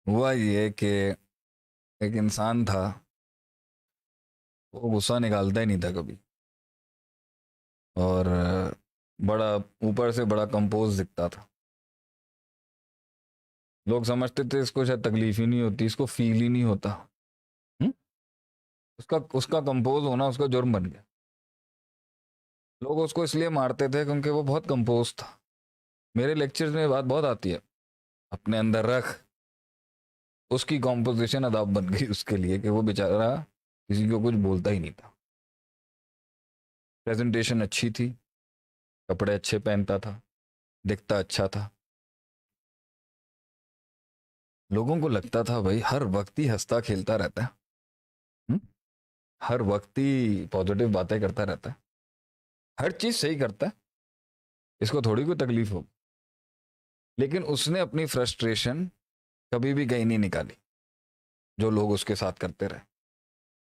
हुआ ये कि एक इंसान था, वो गुस्सा निकालता ही नहीं था कभी। और बड़ा ऊपर से बड़ा कंपोज दिखता था। लोग समझते थे इसको शायद तकलीफ ही नहीं होती, इसको फील ही नहीं होता। हुँ? उसका उसका कंपोज होना उसका जुर्म बन गया। लोग उसको इसलिए मारते थे क्योंकि वो बहुत कंपोज था। मेरे लेक्चर्स में बात बहुत आती है, अपने अंदर रख। उसकी कॉम्पोजिशन अदाब बन गई उसके लिए कि वो बेचारा किसी को कुछ बोलता ही नहीं था। प्रेजेंटेशन अच्छी थी, कपड़े अच्छे पहनता था, दिखता अच्छा था। लोगों को लगता था भाई हर वक्त ही हंसता खेलता रहता है। हुँ? हर वक्त ही पॉजिटिव बातें करता रहता है, हर चीज सही करता है, इसको थोड़ी कोई तकलीफ हो। लेकिन उसने अपनी फ्रस्ट्रेशन कभी भी कहीं नहीं निकाली। जो लोग उसके साथ करते रहे,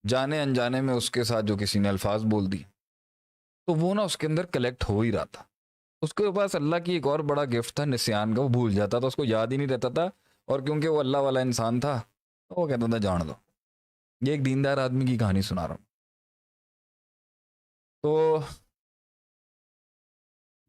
जाने अनजाने में उसके साथ जो किसी ने अल्फाज बोल दी, तो वो ना उसके अंदर कलेक्ट हो ही रहा था। उसके पास अल्लाह की एक और बड़ा गिफ्ट था, निस्यान का। वो भूल जाता था, उसको याद ही नहीं रहता था। और क्योंकि वो अल्लाह वाला इंसान था, तो वो कहता था जान दो। ये एक दीनदार आदमी की कहानी सुना रहा हूँ। तो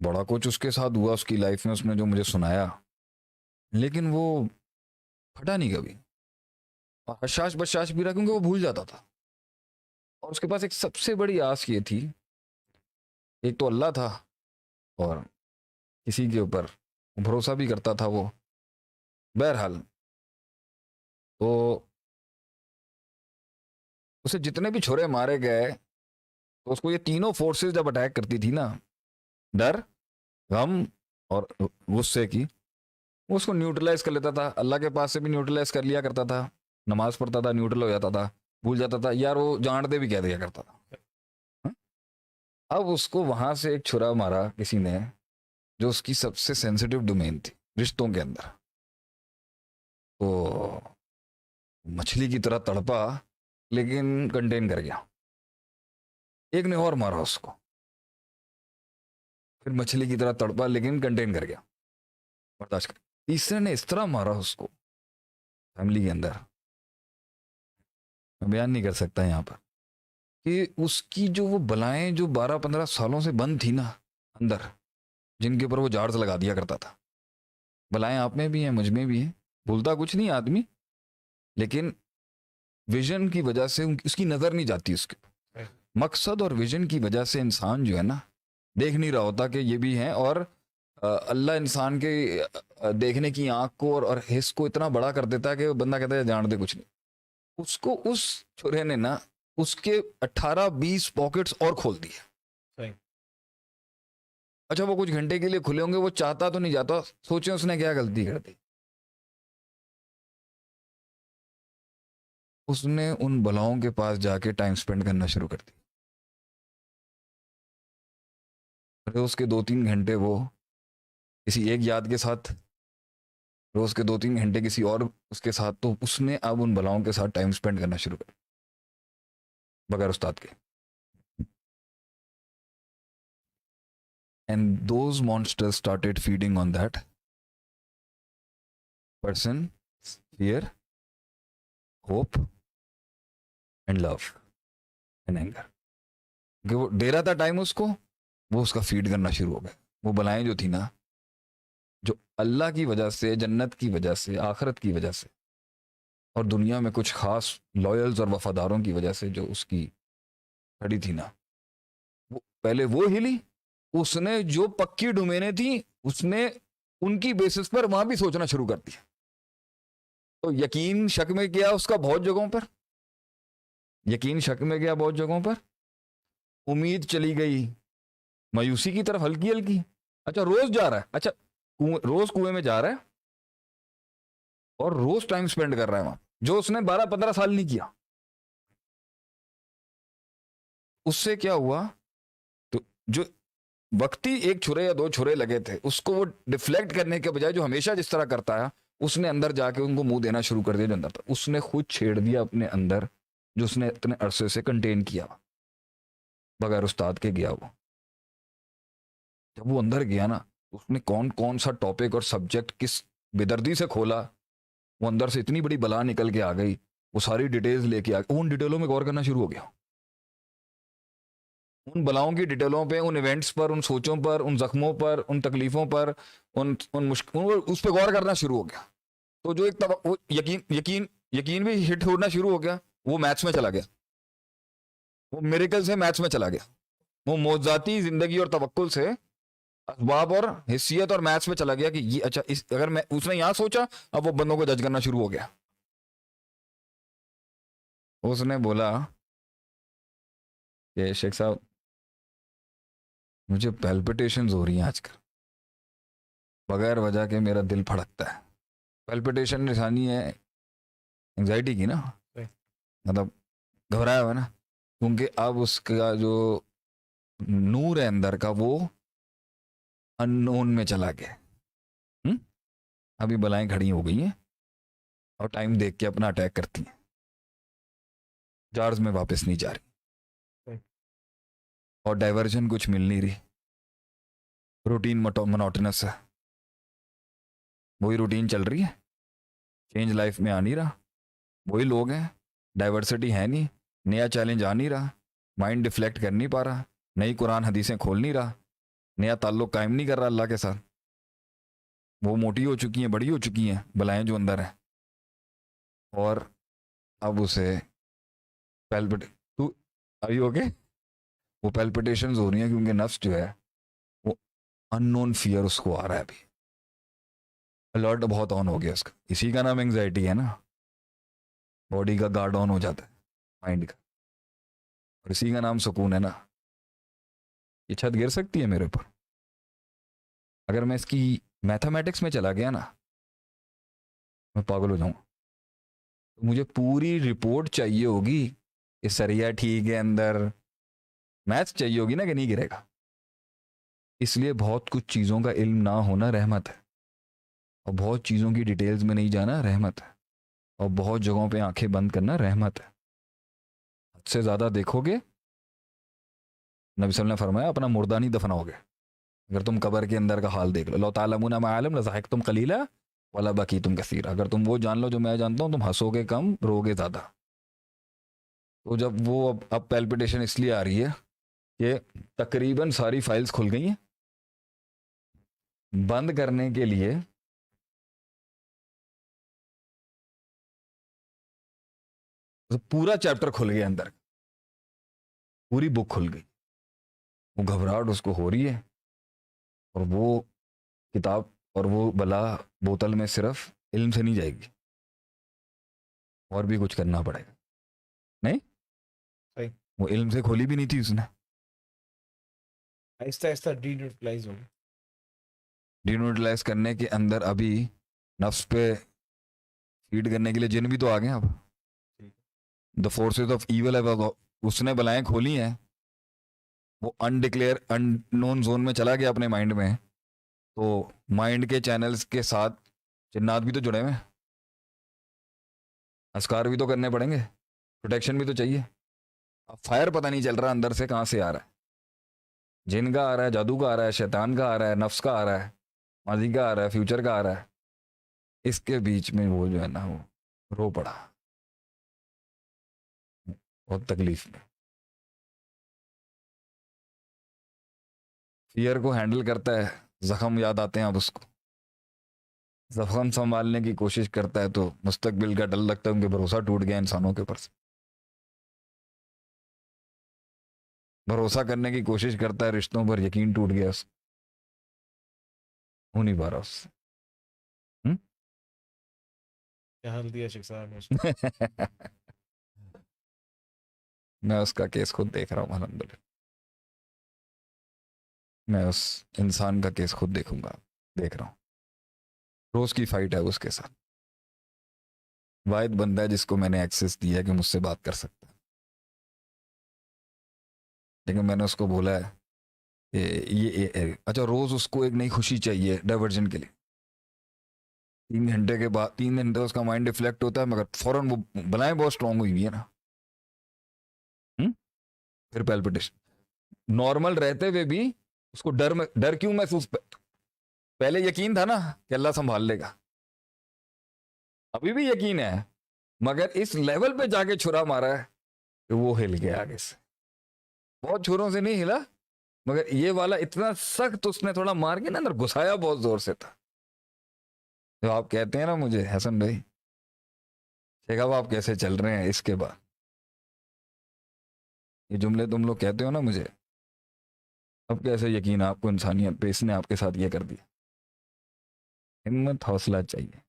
बड़ा कुछ उसके साथ हुआ उसकी लाइफ में, उसने जो मुझे सुनाया। लेकिन वो फटा नहीं कभी, और हशाश बशाश भी रहा क्योंकि वो भूल जाता था। और उसके पास एक सबसे बड़ी आस ये थी, एक तो अल्लाह था, और किसी के ऊपर भरोसा भी करता था वो। बहरहाल, तो उसे जितने भी छोरे मारे गए, तो उसको ये तीनों फोर्सेस जब अटैक करती थी ना, डर, गम और गुस्से की, वो उसको न्यूट्रलाइज कर लेता था। अल्लाह के पास से भी न्यूट्रलाइज कर लिया करता था। नमाज पढ़ता था, न्यूट्रल हो जाता था, भूल जाता था यार, वो जान दे भी कह दिया करता था। हाँ? अब उसको वहां से एक छुरा मारा किसी ने, जो उसकी सबसे सेंसिटिव डोमेन थी रिश्तों के अंदर। तो मछली की तरह तड़पा, लेकिन कंटेन कर गया। एक ने और मारा उसको, फिर मछली की तरह तड़पा लेकिन कंटेन कर गया, बर्दाश्त कर। तीसरे ने इस तरह मारा उसको फैमिली के अंदर, मैं बयान नहीं कर सकता यहाँ पर, कि उसकी जो वो बलाएं जो 12-15 सालों से बंद थी ना अंदर, जिनके ऊपर वो जार्स लगा दिया करता था। बलाएं आप में भी हैं, मुझ में भी हैं। भूलता कुछ नहीं आदमी, लेकिन विजन की वजह से उसकी नजर नहीं जाती उसके मकसद, और विजन की वजह से इंसान जो है ना, देख नहीं रहा होता कि ये भी हैं। और अल्लाह इंसान के देखने की आंख को और हिस्स को इतना बड़ा कर देता है कि बंदा कहता है जान दे कुछ नहीं। उसको उस छुरे ने ना उसके 18-20 पॉकेट्स और खोल दिए। सही। अच्छा, वो कुछ घंटे के लिए खुले होंगे, वो चाहता तो नहीं जाता। सोचे उसने क्या गलती कर दी। उसने उन बलाओं के पास जाके टाइम स्पेंड करना शुरू कर दिया। रोज के 2-3 घंटे वो किसी एक याद के साथ, रोज के 2-3 घंटे किसी और उसके साथ। तो उसने अब उन बलाओं के साथ टाइम स्पेंड करना शुरू कर, बगैर उस्ताद के। And those monsters started feeding on that person, fear, hope and love and anger. कि वो दे रहा था टाइम उसको, वो उसका फीड करना शुरू हो गया। वो बलाएं जो थी ना, जो अल्लाह की वजह से, जन्नत की वजह से, आखिरत की वजह से, और दुनिया में कुछ खास लॉयल्स और वफादारों की वजह से जो उसकी खड़ी थी ना, वो पहले वो हिली। उसने जो पक्की डोमेने थी, उसने उनकी बेसिस पर वहां भी सोचना शुरू कर दिया। तो यकीन शक में गया उसका बहुत जगहों पर, यकीन शक में गया बहुत जगहों पर। उम्मीद चली गई मायूसी की तरफ, हल्की हल्की। अच्छा, रोज जा रहा है, अच्छा रोज कुएं में जा रहा है और रोज टाइम स्पेंड कर रहा है वहां, जो उसने 12-15 साल नहीं किया। उससे क्या हुआ, तो जो वक्ती एक छुरे या दो छुरे लगे थे, उसको वो डिफ्लेक्ट करने के बजाय जो हमेशा जिस तरह करता है, उसने अंदर जाके उनको मुंह देना शुरू कर दिया। जो अंदर था उसने खुद छेड़ दिया अपने अंदर, जो उसने इतने अरसे से कंटेन किया, बगैर उस्ताद के गया वो। जब वो अंदर गया ना, उसने कौन कौन सा टॉपिक और सब्जेक्ट किस बेदर्दी से खोला, वो अंदर से इतनी बड़ी बला निकल के आ गई, वो सारी डिटेल्स लेके आ गई, उन डिटेलों में गौर करना शुरू हो गया, उन बलाओं की डिटेलों पे, उन इवेंट्स पर, उन सोचों पर, उन जख्मों पर, उन तकलीफों पर, उन मुश्किल उस पर गौर करना शुरू हो गया। तो जो एक वो यकीन यकीन यकीन भी हिट होना शुरू हो गया, वो मैथ्स में चला गया, वो मिरेकल से मैथ्स में चला गया, वो मौजाती जिंदगी और तवक्कुल से असबाब और हिस्सियत और मैथ्स में चला गया कि ये अच्छा इस अगर मैं उसने यहां सोचा, अब वो बंदों को जज करना शुरू हो गया। उसने बोला कि शेख साहब मुझे पैल्पिटेशंस हो रही हैं आजकल, बगैर वजह के मेरा दिल फड़कता है। पैल्पिटेशन निशानी है एंजाइटी की ना, मतलब घबराया हुआ ना, क्योंकि अब उसका जो नूर है अंदर का वो अननोन में चला गया। अभी बलाएं खड़ी हो गई हैं और टाइम देख के अपना अटैक करती हैं, जार्स में वापस नहीं जा रही और डाइवर्जन कुछ मिल नहीं रही, रूटीन मोनोटोनस है, वही रूटीन चल रही है, चेंज लाइफ में आ नहीं रहा, वही लोग हैं, डाइवर्सिटी है नहीं, नया चैलेंज आ नहीं रहा, माइंड डिफ्लेक्ट कर नहीं पा रहा, नई कुरान हदीसें खोल नहीं रहा, नया ताल्लुक कायम नहीं कर रहा अल्लाह के साथ, वो मोटी हो चुकी हैं, बड़ी हो चुकी हैं बलाएं जो अंदर हैं, और अब उसे पैल्पिट तू अभी ओके, वो पैल्पिटेशंस हो रही हैं क्योंकि नफ्स जो है वो अननोन फियर उसको आ रहा है, अभी अलर्ट बहुत ऑन हो गया उसका, इसी का नाम एंग्जाइटी है ना, बॉडी का गार्ड ऑन हो जाता है माइंड का, और इसी का नाम सुकून है ना। ये छत गिर सकती है मेरे ऊपर, अगर मैं इसकी मैथमेटिक्स में चला गया ना मैं पागल हो जाऊंगा, तो मुझे पूरी रिपोर्ट चाहिए होगी कि सरिया ठीक है अंदर, मैथ्स चाहिए होगी ना कि नहीं गिरेगा। इसलिए बहुत कुछ चीज़ों का इल्म ना होना रहमत है, और बहुत चीज़ों की डिटेल्स में नहीं जाना रहमत है, और बहुत जगहों पे आंखें बंद करना रहमत है। हद से ज़्यादा देखोगे, नबी सल्लल्लाहु अलैहि वसल्लम ने फरमाया अपना मुर्दा नहीं दफनाओगे, अगर तुम कब्र के अंदर का हाल देख लो, लौ तालमुना मा अल्लम लज़ाहिकतुम कलीला वला बकीतुम कसीरा, अगर तुम वो जान लो जो मैं जानता हूँ तुम हंसोगे कम रोगे ज़्यादा। तो जब वो अब पैल्पिटेशन इसलिए आ रही है कि तकरीबन सारी फाइल्स खुल गई हैं, बंद करने के लिए तो पूरा चैप्टर खुल गया अंदर, पूरी बुक खुल गई, वो घबराहट उसको हो रही है, और वो किताब और वो बला बोतल में सिर्फ इल्म से नहीं जाएगी, और भी कुछ करना पड़ेगा। नहीं सही। वो इल्म से खोली भी नहीं थी उसने, आहिस्ता आहिस्ता डीन्यूट्रलाइज हो गया। डिन्यूट्रलाइज करने के अंदर अभी नफ्स पे फीड करने के लिए जिन भी तो आ गए अब, द फोर्सेस ऑफ ईवल है, उसने बलाएं खोली हैं, वो अनडिक्लेयर अननोन जोन में चला गया अपने माइंड में, तो माइंड के चैनल्स के साथ जिन्नात भी तो जुड़े हुए हैं, अस्कार भी तो करने पड़ेंगे, प्रोटेक्शन भी तो चाहिए। अब फायर पता नहीं चल रहा अंदर से कहाँ से आ रहा है, जिन का आ रहा है, जादू का आ रहा है, शैतान का आ रहा है, नफ्स का आ रहा है, माजी का आ रहा है, फ्यूचर का आ रहा है, इसके बीच में वो जो है ना वो रो पड़ा बहुत तकलीफ में। फियर को हैंडल करता है, जख्म याद आते हैं अब उसको, जख्म संभालने की कोशिश करता है तो मुस्तकबिल का डर लगता है, उनके भरोसा टूट गया इंसानों के ऊपर से, भरोसा करने की कोशिश करता है, रिश्तों पर यकीन टूट गया, हो नहीं पा रहा उससे। क्या हाल दिया शेख साहब ने उसको। मैं उसका केस खुद देख रहा हूँ अल्हम्दुलिल्लाह, मैं उस इंसान का केस खुद देखूंगा, देख रहा हूँ, रोज की फाइट है उसके साथ, वाहिद बंदा है जिसको मैंने एक्सेस दिया कि मुझसे बात कर सकता है, लेकिन मैंने उसको बोला है कि अच्छा रोज उसको एक नई खुशी चाहिए डाइवर्जन के लिए, 3 घंटे के बाद 3 घंटे उसका माइंड डिफ्लेक्ट होता है, मगर फौरन वो बनाए बहुत स्ट्रांग हुई है ना, फिर पैल्पिटेशन, नॉर्मल रहते हुए भी उसको डर क्यों महसूस, पहले यकीन था ना कि अल्लाह संभाल लेगा, अभी भी यकीन है, मगर इस लेवल पे जाके छुरा मारा है कि वो हिल गया आगे से। बहुत छुरों से नहीं हिला, मगर ये वाला इतना सख्त उसने थोड़ा मार के ना अंदर घुसाया, बहुत जोर से था। तो आप कहते हैं ना मुझे, हसन भाई, शेख साहब आप कैसे चल रहे हैं, इसके बाद ये जुमले तुम लोग कहते हो ना मुझे, अब कैसे यकीन है आपको इंसानियत पे, इसने आपके साथ ये कर दिया। हिम्मत हौसला चाहिए।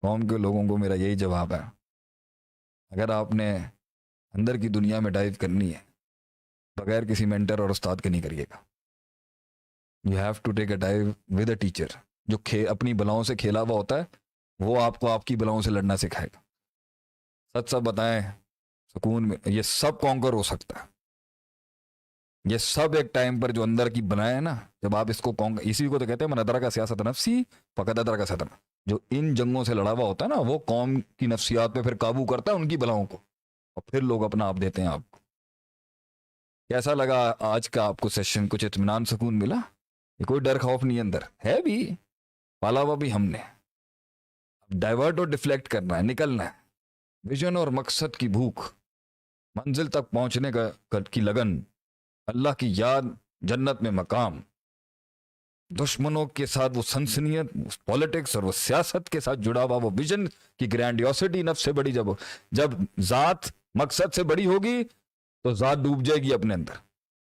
कौम के लोगों को मेरा यही जवाब है, अगर आपने अंदर की दुनिया में डाइव करनी है, बगैर किसी मेंटर और उस्ताद के नहीं करिएगा। You have to take a dive with a teacher, जो अपनी बलाओं से खेला हुआ होता है, वो आपको आपकी बलाओं से लड़ना सिखाएगा। सच सब बताएं, सुकून में ये सब कॉन्कर हो सकता है। ये सब एक टाइम पर जो अंदर की बनाए है ना, जब आप इसको इसी को तो कहते हैं मन अदरा का सियासत नफ्सी फ़कद अदरा का सदन। जो इन जंगों से लड़ा हुआ होता है ना, वो कौम की नफ्सियात पे फिर काबू करता है, उनकी बलाओं को, और फिर लोग अपना आप देते हैं आपको। कैसा लगा आज का आपको सेशन? कुछ इत्मीनान सुकून मिला? ये कोई डर खौफ नहीं अंदर है, भी पाला हुआ भी हमने। डाइवर्ट और डिफ्लेक्ट करना है, निकलना है। विजन और मकसद की भूख, मंजिल तक पहुंचने की लगन, अल्लाह की याद, जन्नत में मकाम। दुश्मनों के साथ वो सनसनियत, पॉलिटिक्स और वो सियासत के साथ जुड़ा हुआ वो विजन की ग्रैंडियोसिटी नफ्स से बड़ी। जब जात मकसद से बड़ी होगी तो जात डूब जाएगी अपने अंदर।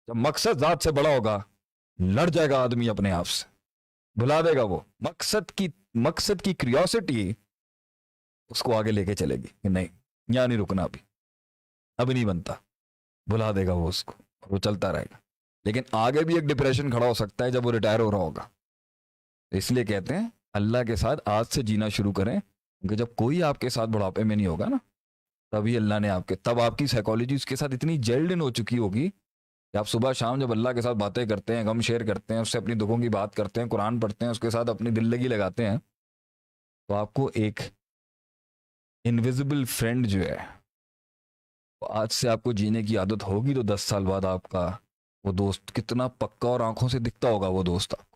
जब मकसद जात से बड़ा होगा, लड़ जाएगा आदमी अपने आप से, भुला देगा वो मकसद की क्यूरियोसिटी उसको आगे लेके चलेगी कि नहीं, यहाँ नहीं रुकना, अभी नहीं बनता, भुला देगा वो उसको, वो चलता रहेगा। लेकिन आगे भी एक डिप्रेशन खड़ा हो सकता है जब वो रिटायर हो रहा होगा। इसलिए कहते हैं अल्लाह के साथ आज से जीना शुरू करें, क्योंकि जब कोई आपके साथ बुढ़ापे में नहीं होगा ना, तभी अल्लाह ने तब आपकी साइकोलॉजी उसके साथ इतनी जेल्ड इन हो चुकी होगी कि आप सुबह शाम जब अल्लाह के साथ बातें करते हैं, गम शेयर करते हैं, उससे अपनी दुखों की बात करते हैं, कुरान पढ़ते हैं, उसके साथ अपनी दिल लगी लगाते हैं, तो आपको एक इनविजिबल फ्रेंड जो है, आज से आपको जीने की आदत होगी, तो 10 साल बाद आपका वो दोस्त कितना पक्का और आंखों से दिखता होगा वो दोस्त आपको।